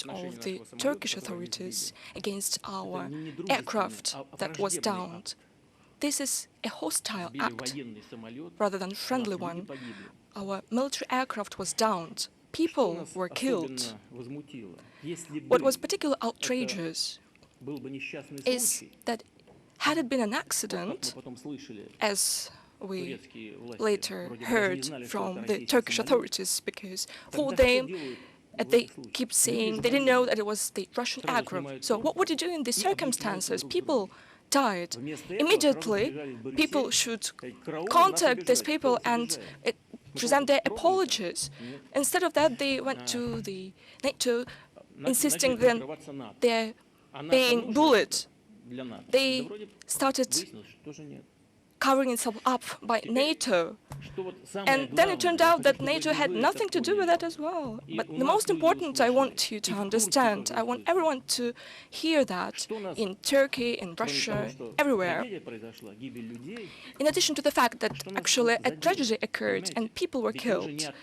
of the Turkish authorities against our aircraft that was downed. This is a hostile act rather than friendly one. Our military aircraft was downed. People were killed. What was particularly outrageous is that had it been an accident, as we later heard from the Turkish authorities, because for them, they keep saying they didn't know that it was the Russian aircraft. So what would you do in these circumstances? People died. Immediately, people should contact these people and present their apologies. Instead of that, they went to the NATO, insisting that they're being bullied. They started covering itself up by NATO. And then it turned out that NATO had nothing to do with that as well. But the most important I want you to understand, I want everyone to hear that in Turkey, in Russia, everywhere. In addition to the fact that actually a tragedy occurred and people were killed,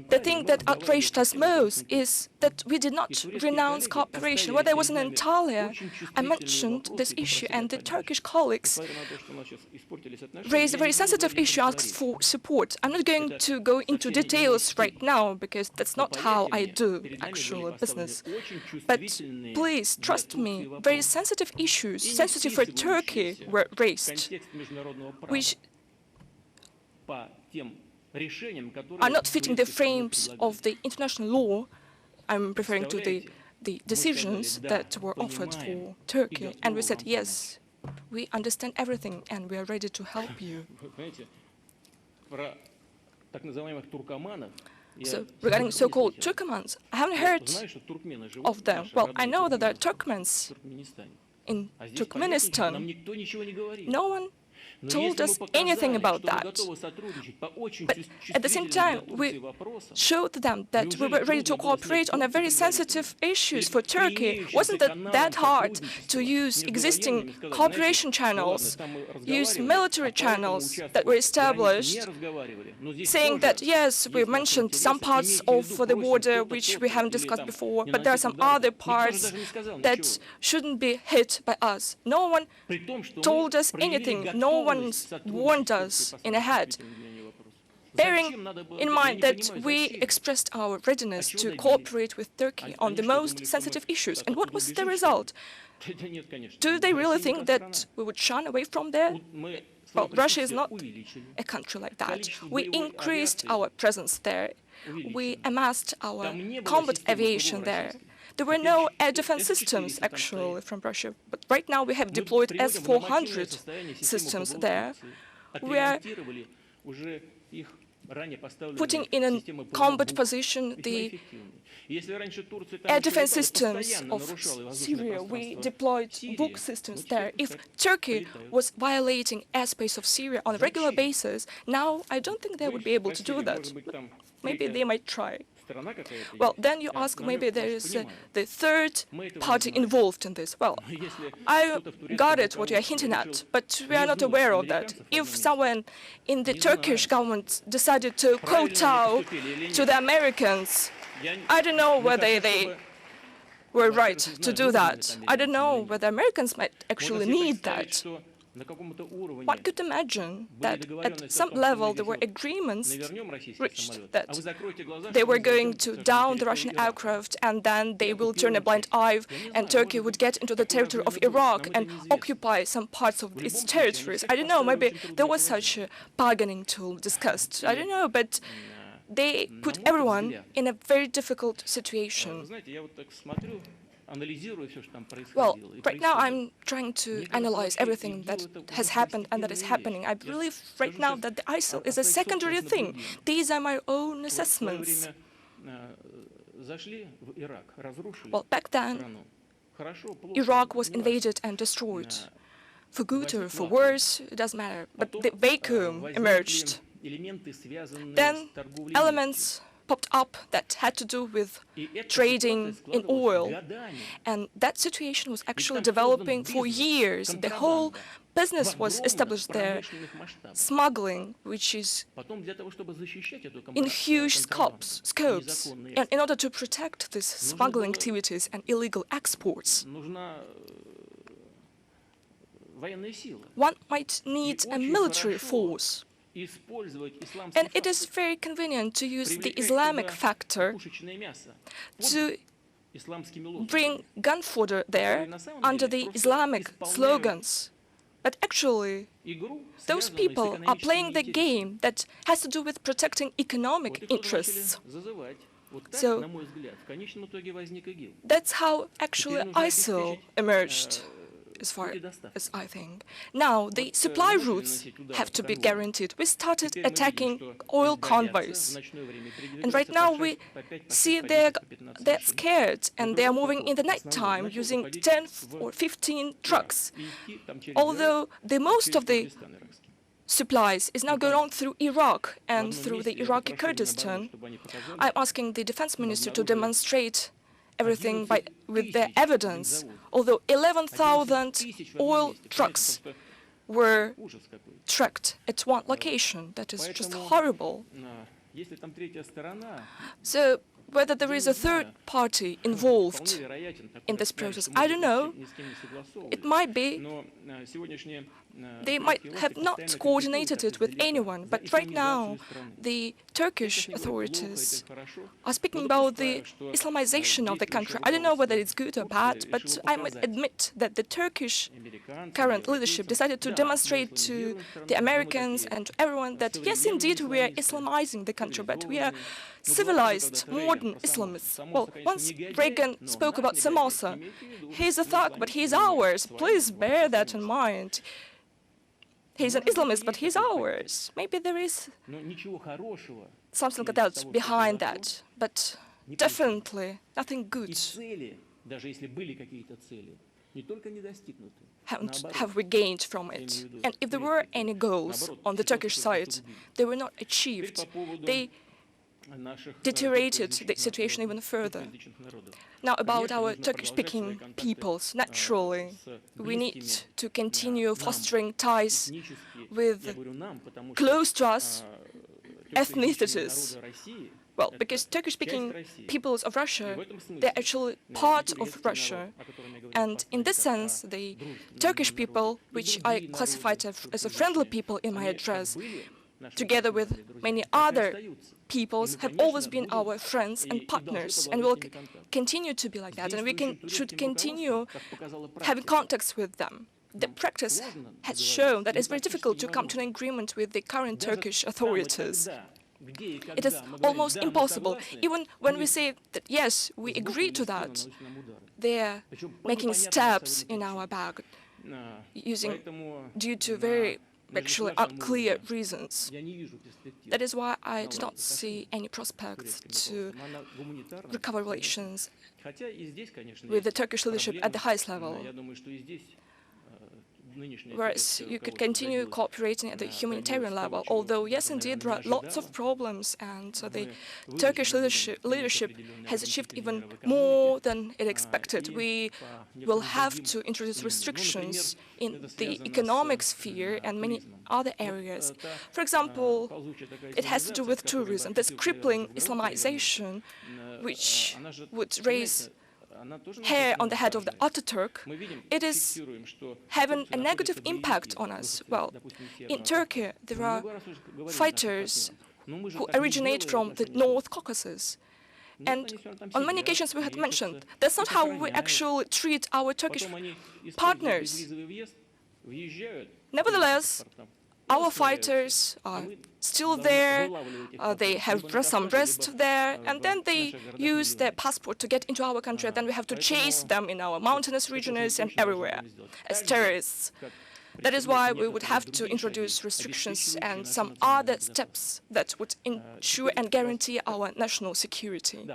the thing that outraged us most is that we did not renounce cooperation. When I was in Antalya, I mentioned this issue, and the Turkish colleagues raised a very sensitive issue, asked for support. I'm not going to go into details right now, because that's not how I do actual business. But please, trust me, very sensitive issues, sensitive for Turkey, were raised, which are not fitting the frames of the international law. I'm referring to the decisions that were offered for Turkey. And we said, yes, we understand everything and we are ready to help you. So, regarding so-called Turkomans, I haven't heard of them. Well, I know that there are Turkmens in Turkmenistan. No one told us anything about that. But at the same time, we showed them that we were ready to cooperate on a very sensitive issues for Turkey. Wasn't it that hard to use existing cooperation channels, use military channels that were established, saying that, yes, we mentioned some parts of the border which we haven't discussed before, but there are some other parts that shouldn't be hit by us. No one told us anything. No one warned us in ahead, bearing in mind that we expressed our readiness to cooperate with Turkey on the most sensitive issues. And what was the result? Do they really think that we would shun away from there? Well, Russia is not a country like that. We increased our presence there. We amassed our combat aviation there. There were no air defense systems, actually, from Russia. But right now we have deployed S-400 systems there. We are putting in a combat position the air defense systems of Syria. We deployed Buk systems there. If Turkey was violating airspace of Syria on a regular basis, now I don't think they would be able to do that. But maybe they might try. Well, then you ask, maybe there is the third party involved in this. Well, I got it, what you are hinting at, but we are not aware of that. If someone in the Turkish government decided to kowtow to the Americans, I don't know whether they were right to do that. I don't know whether Americans might actually need that. One could imagine that at some level there were agreements reached that they were going to down the Russian aircraft and then they will turn a blind eye and Turkey would get into the territory of Iraq and occupy some parts of its territories. I don't know, maybe there was such a bargaining tool discussed. I don't know, but they put everyone in a very difficult situation. Well, right now I'm trying to analyze everything that has happened and that is happening. I believe right now that the ISIL is a secondary thing. These are my own assessments. Well, back then, Iraq was invaded and destroyed. For good or for worse, it doesn't matter. But the vacuum emerged. Then elements popped up that had to do with trading in oil. And that situation was actually developing for years. The whole business was established there, smuggling, which is in huge scopes. And in order to protect these smuggling activities and illegal exports, one might need a military force. And it is very convenient to use the Islamic factor to bring gun fodder there under the Islamic slogans. But actually, those people are playing the game that has to do with protecting economic interests. So that's how actually ISIL emerged, as far as I think. Now, the supply routes have to be guaranteed. We started attacking oil convoys. And right now we see they're scared and they are moving in the nighttime using 10 or 15 trucks. Although the most of the supplies is now going on through Iraq and through the Iraqi Kurdistan. I'm asking the defense minister to demonstrate everything with their evidence. Although 11,000 oil trucks were tracked at one location, that is just horrible. So whether there is a third party involved in this process, I don't know. It might be. They might have not coordinated it with anyone, but right now the Turkish authorities are speaking about the Islamization of the country. I don't know whether it's good or bad, but I must admit that the Turkish current leadership decided to demonstrate to the Americans and to everyone that, yes, indeed, we are Islamizing the country, but we are civilized, modern Islamists. Well, once Reagan spoke about Samosa, he's a thug, but he's ours. Please bear that in mind. He's an Islamist, but he's ours. Maybe there is something else behind that, but definitely nothing good have we gained from it. And if there were any goals on the Turkish side, they were not achieved. They deteriorated the situation even further. Now, about our Turkish-speaking peoples, naturally, we need to continue fostering ties with close to us ethnicities. Well, because Turkish-speaking peoples of Russia, they're actually part of Russia. And in this sense, the Turkish people, which I classified as a friendly people in my address, together with many other peoples, have always been our friends and partners, and will continue to be like that, and we should continue having contacts with them. The practice has shown that it's very difficult to come to an agreement with the current Turkish authorities. It is almost impossible. Even when we say that, yes, we agree to that, they're making stabs in our back, due to very actually unclear reasons. That is why I do not see any prospects to recover relations with the Turkish leadership at the highest level. Whereas you could continue cooperating at the humanitarian level, although, yes, indeed, there are lots of problems, and the Turkish leadership has achieved even more than it expected. We will have to introduce restrictions in the economic sphere and many other areas. For example, it has to do with tourism. This crippling Islamization, which would raise hair on the head of the Ataturk, it is having a negative impact on us. Well, in Turkey, there are fighters who originate from the North Caucasus. And on many occasions we had mentioned, that's not how we actually treat our Turkish partners. Nevertheless, our fighters are still there, they have some rest there, and then they use their passport to get into our country, and then we have to chase them in our mountainous regions and everywhere as terrorists. That is why we would have to introduce restrictions and some other steps that would ensure and guarantee our national security.